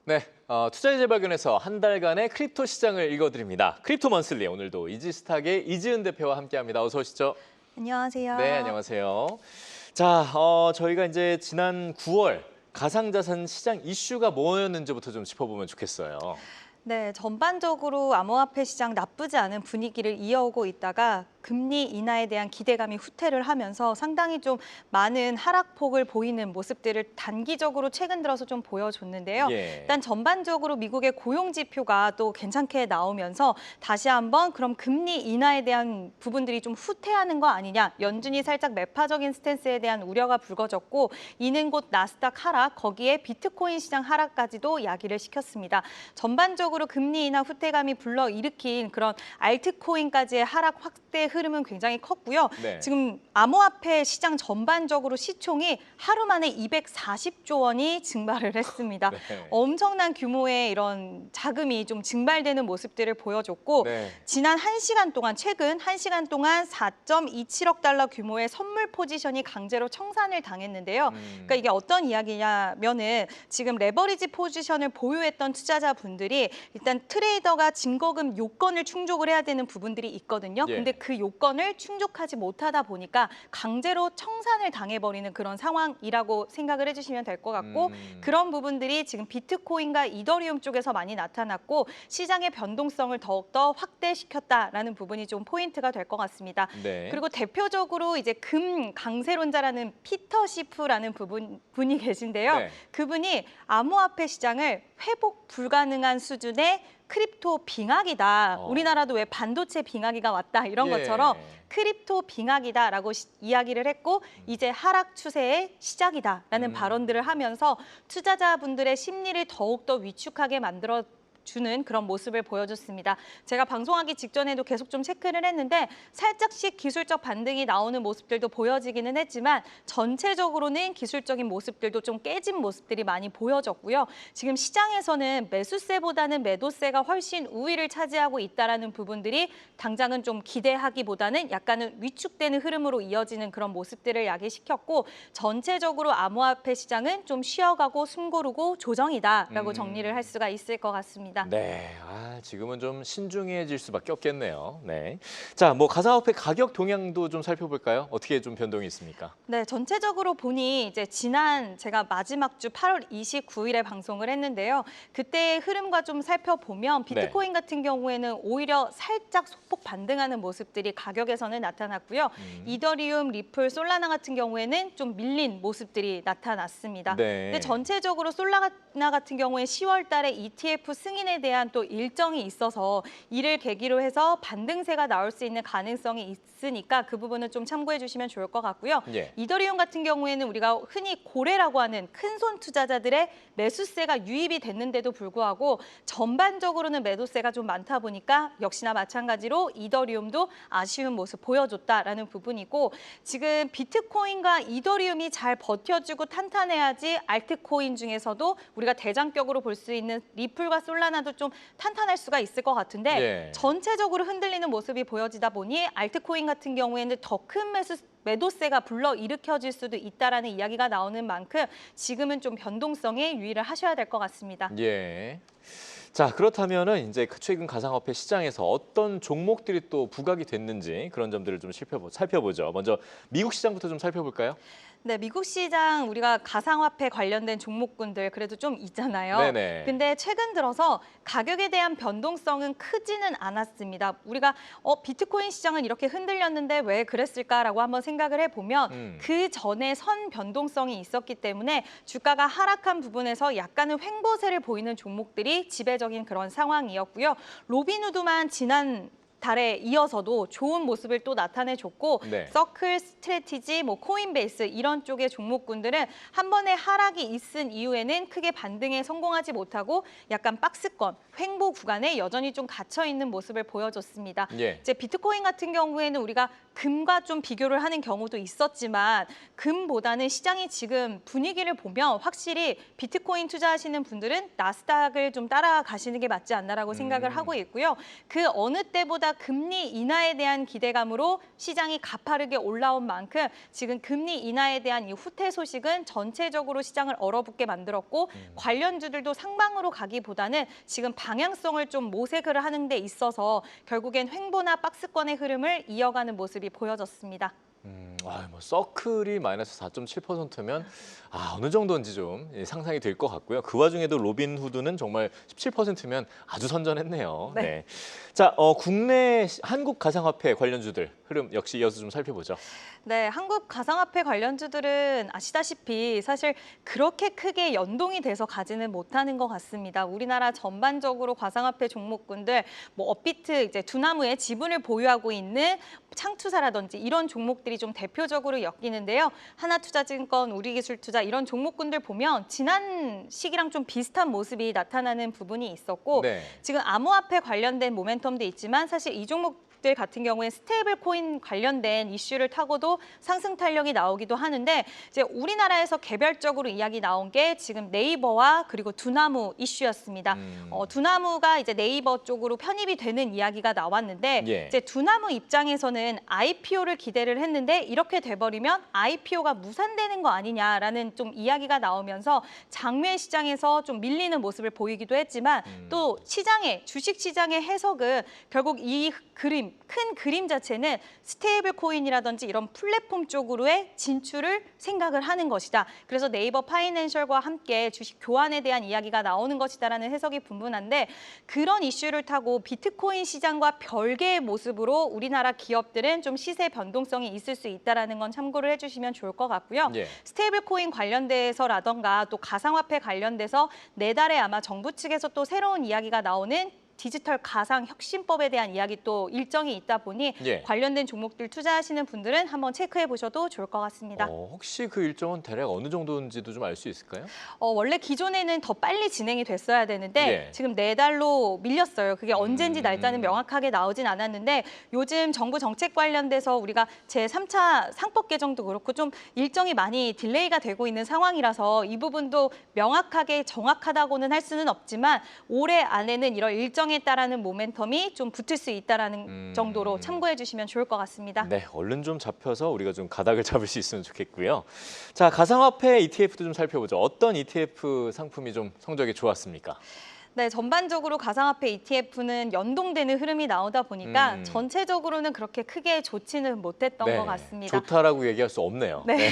네, 투자의 재발견에서 한 달간의 크립토 시장을 읽어드립니다. 크립토 먼슬리 오늘도 이지스탁의 이지은 대표와 함께합니다. 어서 오시죠. 안녕하세요. 네, 안녕하세요. 자, 저희가 이제 지난 9월 가상자산 시장 이슈가 뭐였는지부터 좀 짚어보면 좋겠어요. 네, 전반적으로 암호화폐 시장 나쁘지 않은 분위기를 이어오고 있다가 금리 인하에 대한 기대감이 후퇴를 하면서 상당히 좀 많은 하락폭을 보이는 모습들을 단기적으로 최근 들어서 좀 보여줬는데요. 예. 일단 전반적으로 미국의 고용 지표가 또 괜찮게 나오면서 다시 한번 그럼 금리 인하에 대한 부분들이 좀 후퇴하는 거 아니냐, 연준이 살짝 매파적인 스탠스에 대한 우려가 불거졌고 이는 곧 나스닥 하락, 거기에 비트코인 시장 하락까지도 야기를 시켰습니다. 전반적으로 금리 인하 후퇴감이 불러일으킨 그런 알트코인까지의 하락 확대 흐름은 굉장히 컸고요. 네. 지금 암호화폐 시장 전반적으로 시총이 하루 만에 240조 원이 증발을 했습니다. 네. 엄청난 규모의 이런 자금이 좀 증발되는 모습들을 보여줬고 네. 지난 1시간 동안 최근 1시간 동안 4.27억 달러 규모의 선물 포지션이 강제로 청산을 당했는데요. 그러니까 이게 어떤 이야기냐면은 지금 레버리지 포지션을 보유했던 투자자분들이 일단 트레이더가 증거금 요건을 충족을 해야 되는 부분들이 있거든요. 예. 근데 그 요건을 충족하지 못하다 보니까 강제로 청산을 당해버리는 그런 상황이라고 생각을 해주시면 될 것 같고 그런 부분들이 지금 비트코인과 이더리움 쪽에서 많이 나타났고 시장의 변동성을 더욱더 확대시켰다라는 부분이 좀 포인트가 될 것 같습니다. 네. 그리고 대표적으로 이제 금 강세론자라는 피터 시프라는 분이 계신데요. 네. 그분이 암호화폐 시장을 회복 불가능한 수준의 크립토 빙하기다. 우리나라도 왜 반도체 빙하기가 왔다 이런 예. 것처럼 크립토 빙하기다라고 이야기를 했고 이제 하락 추세의 시작이다라는 발언들을 하면서 투자자분들의 심리를 더욱더 위축하게 만들어 주는 그런 모습을 보여줬습니다. 제가 방송하기 직전에도 계속 좀 체크를 했는데 살짝씩 기술적 반등이 나오는 모습들도 보여지기는 했지만 전체적으로는 기술적인 모습들도 좀 깨진 모습들이 많이 보여졌고요. 지금 시장에서는 매수세보다는 매도세가 훨씬 우위를 차지하고 있다는 부분들이 당장은 좀 기대하기보다는 약간은 위축되는 흐름으로 이어지는 그런 모습들을 야기시켰고 전체적으로 암호화폐 시장은 좀 쉬어가고 숨고르고 조정이다라고 정리를 할 수가 있을 것 같습니다. 네, 지금은 좀 신중해질 수밖에 없겠네요. 네, 자, 뭐 가상화폐 가격 동향도 좀 살펴볼까요? 어떻게 좀 변동이 있습니까? 네, 전체적으로 보니 이제 지난 제가 마지막 주 8월 29일에 방송을 했는데요. 그때의 흐름과 좀 살펴보면 비트코인 같은 경우에는 오히려 살짝 소폭 반등하는 모습들이 가격에서는 나타났고요. 이더리움, 리플, 솔라나 같은 경우에는 좀 밀린 모습들이 나타났습니다. 네. 근데 전체적으로 솔라나 같은 경우에 10월 달에 ETF 승인에 대한 또 일정이 있어서 이를 계기로 해서 반등세가 나올 수 있는 가능성이 있으니까 그 부분은 좀 참고해 주시면 좋을 것 같고요. 예. 이더리움 같은 경우에는 우리가 흔히 고래라고 하는 큰손 투자자들의 매수세가 유입이 됐는데도 불구하고 전반적으로는 매도세가 좀 많다 보니까 역시나 마찬가지로 이더리움도 아쉬운 모습 보여줬다라는 부분이고 지금 비트코인과 이더리움이 잘 버텨주고 탄탄해야지 알트코인 중에서도 우리가 대장격으로 볼 수 있는 리플과 솔라나도 좀 탄탄할 수가 있을 것 같은데 예. 전체적으로 흔들리는 모습이 보여지다 보니 알트코인 같은 경우에는 더 큰 매도세가 불러일으켜질 수도 있다라는 이야기가 나오는 만큼 지금은 좀 변동성에 유의를 하셔야 될 것 같습니다. 예. 자, 그렇다면은 이제 최근 가상화폐 시장에서 어떤 종목들이 또 부각이 됐는지 그런 점들을 좀 살펴보죠. 먼저 미국 시장부터 좀 살펴볼까요? 네, 미국 시장 우리가 가상화폐 관련된 종목군들 그래도 좀 있잖아요. 네네. 근데 최근 들어서 가격에 대한 변동성은 크지는 않았습니다. 우리가 비트코인 시장은 이렇게 흔들렸는데 왜 그랬을까라고 한번 생각을 해보면 그 전에 선 변동성이 있었기 때문에 주가가 하락한 부분에서 약간은 횡보세를 보이는 종목들이 지배적인 그런 상황이었고요. 로빈후드만 지난 달에 이어서도 좋은 모습을 또 나타내줬고 네. 서클, 스트래티지, 코인베이스 이런 쪽의 종목군들은 한 번의 하락이 있은 이후에는 크게 반등에 성공하지 못하고 약간 박스권, 횡보 구간에 여전히 좀 갇혀 있는 모습을 보여줬습니다. 예. 이제 비트코인 같은 경우에는 우리가 금과 좀 비교를 하는 경우도 있었지만 금보다는 시장이 지금 분위기를 보면 확실히 비트코인 투자하시는 분들은 나스닥을 좀 따라가시는 게 맞지 않나라고 생각을 하고 있고요. 그 어느 때보다 우리나라 금리 인하에 대한 기대감으로 시장이 가파르게 올라온 만큼 지금 금리 인하에 대한 이 후퇴 소식은 전체적으로 시장을 얼어붙게 만들었고 관련주들도 상방으로 가기보다는 지금 방향성을 좀 모색을 하는 데 있어서 결국엔 횡보나 박스권의 흐름을 이어가는 모습이 보여졌습니다. 뭐 서클이 마이너스 4.7%면 어느 정도인지 좀 상상이 될 것 같고요. 그 와중에도 로빈후드는 정말 17%면 아주 선전했네요. 네. 네. 자, 국내 한국 가상화폐 관련주들 흐름 역시 이어서 좀 살펴보죠. 네, 한국 가상화폐 관련주들은 아시다시피 사실 그렇게 크게 연동이 돼서 가지는 못하는 것 같습니다. 우리나라 전반적으로 가상화폐 종목군들, 뭐 업비트, 이제 두나무의 지분을 보유하고 있는 창투사라든지 이런 종목들이 좀 대표적으로 엮이는데요. 하나투자증권, 우리기술투자 이런 종목군들 보면 지난 시기랑 좀 비슷한 모습이 나타나는 부분이 있었고 네. 지금 암호화폐 관련된 모멘텀도 있지만 사실 이 종목 들 같은 경우에 스테이블 코인 관련된 이슈를 타고도 상승 탄력이 나오기도 하는데 이제 우리나라에서 개별적으로 이야기 나온 게 지금 네이버와 그리고 두나무 이슈였습니다. 두나무가 이제 네이버 쪽으로 편입이 되는 이야기가 나왔는데 예. 이제 두나무 입장에서는 IPO를 기대를 했는데 이렇게 돼버리면 IPO가 무산되는 거 아니냐라는 좀 이야기가 나오면서 장외 시장에서 좀 밀리는 모습을 보이기도 했지만 또 시장의 주식 시장의 해석은 결국 이 큰 그림 자체는 스테이블 코인이라든지 이런 플랫폼 쪽으로의 진출을 생각을 하는 것이다. 그래서 네이버 파이낸셜과 함께 주식 교환에 대한 이야기가 나오는 것이다라는 해석이 분분한데 그런 이슈를 타고 비트코인 시장과 별개의 모습으로 우리나라 기업들은 좀 시세 변동성이 있을 수 있다는 건 참고를 해주시면 좋을 것 같고요. 예. 스테이블 코인 관련돼서라던가 또 가상화폐 관련돼서 내달에 아마 정부 측에서 또 새로운 이야기가 나오는 디지털 가상 혁신법에 대한 이야기 또 일정이 있다 보니 예. 관련된 종목들 투자하시는 분들은 한번 체크해 보셔도 좋을 것 같습니다. 혹시 그 일정은 대략 어느 정도인지도 좀 알 수 있을까요? 원래 기존에는 더 빨리 진행이 됐어야 되는데 예. 지금 4달로 밀렸어요. 그게 언제인지 날짜는 명확하게 나오진 않았는데 요즘 정부 정책 관련돼서 우리가 제3차 상법 개정도 그렇고 좀 일정이 많이 딜레이가 되고 있는 상황이라서 이 부분도 명확하게 정확하다고는 할 수는 없지만 올해 안에는 이런 일정에 따라는 모멘텀이 좀 붙을 수 있다는 정도로 참고해 주시면 좋을 것 같습니다. 네, 얼른 좀 잡혀서 우리가 좀 가닥을 잡을 수 있으면 좋겠고요. 자, 가상화폐 ETF도 좀 살펴보죠. 어떤 ETF 상품이 좀 성적이 좋았습니까? 네, 전반적으로 가상화폐 ETF는 연동되는 흐름이 나오다 보니까 전체적으로는 그렇게 크게 좋지는 못했던 네, 것 같습니다. 좋다라고 얘기할 수 없네요. 네.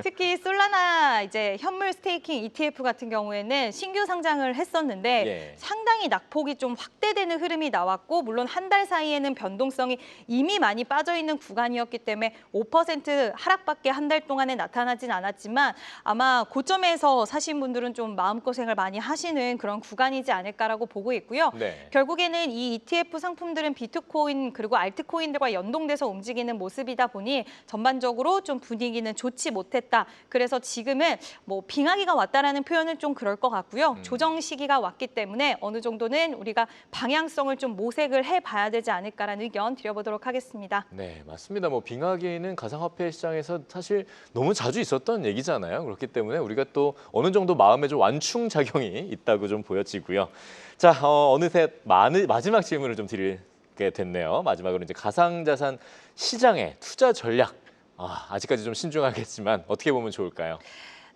특히 솔라나 이제 현물 스테이킹 ETF 같은 경우에는 신규 상장을 했었는데 예. 상당히 낙폭이 좀 확대되는 흐름이 나왔고 물론 한 달 사이에는 변동성이 이미 많이 빠져 있는 구간이었기 때문에 5% 하락밖에 한 달 동안에 나타나진 않았지만 아마 고점에서 사신 분들은 좀 마음고생을 많이 하시는 그런 구간이지 않을까라고 보고 있고요. 네. 결국에는 이 ETF 상품들은 비트코인 그리고 알트코인들과 연동돼서 움직이는 모습이다 보니 전반적으로 좀 분위기는 좋지 못했다. 그래서 지금은 뭐 빙하기가 왔다라는 표현은 좀 그럴 것 같고요. 조정 시기가 왔기 때문에 어느 정도는 우리가 방향성을 좀 모색을 해봐야 되지 않을까라는 의견 드려보도록 하겠습니다. 네, 맞습니다. 뭐 빙하기는 가상화폐 시장에서 사실 너무 자주 있었던 얘기잖아요. 그렇기 때문에 우리가 또 어느 정도 마음에 좀 완충 작용이 있다고 좀 보여지고요. 자, 어느새 마지막 질문을 좀 드리게 됐네요. 마지막으로 이제 가상자산 시장의 투자 전략. 아직까지 좀 신중하겠지만 어떻게 보면 좋을까요?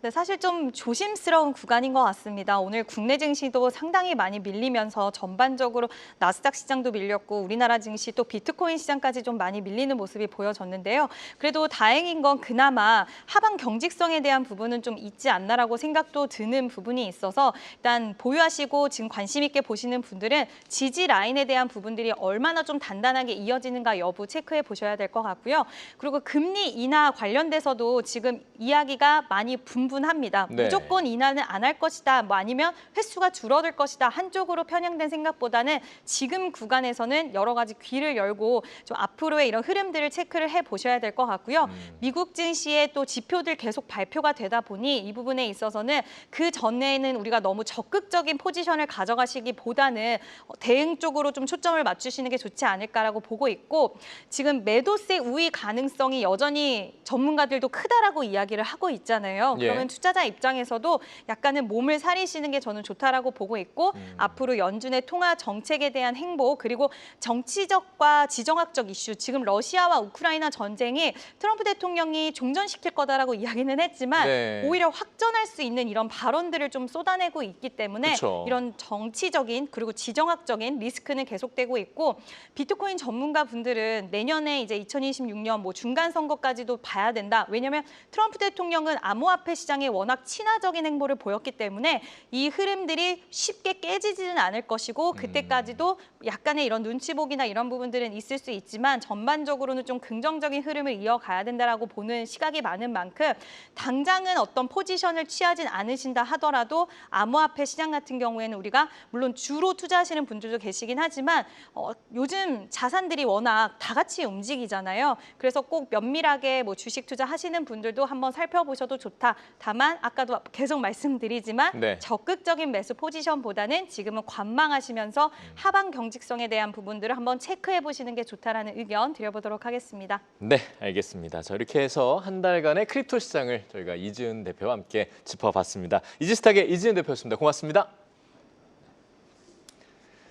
네, 사실 좀 조심스러운 구간인 것 같습니다. 오늘 국내 증시도 상당히 많이 밀리면서 전반적으로 나스닥 시장도 밀렸고 우리나라 증시 또 비트코인 시장까지 좀 많이 밀리는 모습이 보여졌는데요. 그래도 다행인 건 그나마 하방 경직성에 대한 부분은 좀 있지 않나라고 생각도 드는 부분이 있어서 일단 보유하시고 지금 관심 있게 보시는 분들은 지지 라인에 대한 부분들이 얼마나 좀 단단하게 이어지는가 여부 체크해 보셔야 될 것 같고요. 그리고 금리 인하 관련돼서도 지금 이야기가 많이 분분합니다. 네. 무조건 인하는 안 할 것이다. 뭐 아니면 횟수가 줄어들 것이다. 한쪽으로 편향된 생각보다는 지금 구간에서는 여러 가지 귀를 열고 좀 앞으로의 이런 흐름들을 체크를 해보셔야 될 것 같고요. 미국 증시의 또 지표들 계속 발표가 되다 보니 이 부분에 있어서는 그 전에는 우리가 너무 적극적인 포지션을 가져가시기보다는 대응 쪽으로 좀 초점을 맞추시는 게 좋지 않을까라고 보고 있고 지금 매도세 우위 가능성이 여전히 전문가들도 크다라고 이야기를 하고 있잖아요. 예. 그러면 보는 투자자 입장에서도 약간은 몸을 사리시는 게 저는 좋다라고 보고 있고 앞으로 연준의 통화 정책에 대한 행보 그리고 정치적과 지정학적 이슈 지금 러시아와 우크라이나 전쟁이 트럼프 대통령이 종전시킬 거다라고 이야기는 했지만 네. 오히려 확전할 수 있는 이런 발언들을 좀 쏟아내고 있기 때문에 그쵸. 이런 정치적인 그리고 지정학적인 리스크는 계속되고 있고 비트코인 전문가 분들은 내년에 이제 2026년 뭐 중간 선거까지도 봐야 된다. 왜냐하면 트럼프 대통령은 암호화폐 시장에 워낙 친화적인 행보를 보였기 때문에 이 흐름들이 쉽게 깨지지는 않을 것이고 그때까지도 약간의 이런 눈치 보기나 이런 부분들은 있을 수 있지만 전반적으로는 좀 긍정적인 흐름을 이어가야 된다라고 보는 시각이 많은 만큼 당장은 어떤 포지션을 취하진 않으신다 하더라도 암호화폐 시장 같은 경우에는 우리가 물론 주로 투자하시는 분들도 계시긴 하지만 요즘 자산들이 워낙 다 같이 움직이잖아요. 그래서 꼭 면밀하게 뭐 주식 투자하시는 분들도 한번 살펴보셔도 좋다. 다만 아까도 계속 말씀드리지만 네. 적극적인 매수 포지션보다는 지금은 관망하시면서 하방 경직성에 대한 부분들을 한번 체크해 보시는 게 좋다라는 의견 드려보도록 하겠습니다. 네, 알겠습니다. 자, 이렇게 해서 한 달간의 크립토 시장을 저희가 이지은 대표와 함께 짚어봤습니다. 이지스탁의 이지은 대표였습니다. 고맙습니다.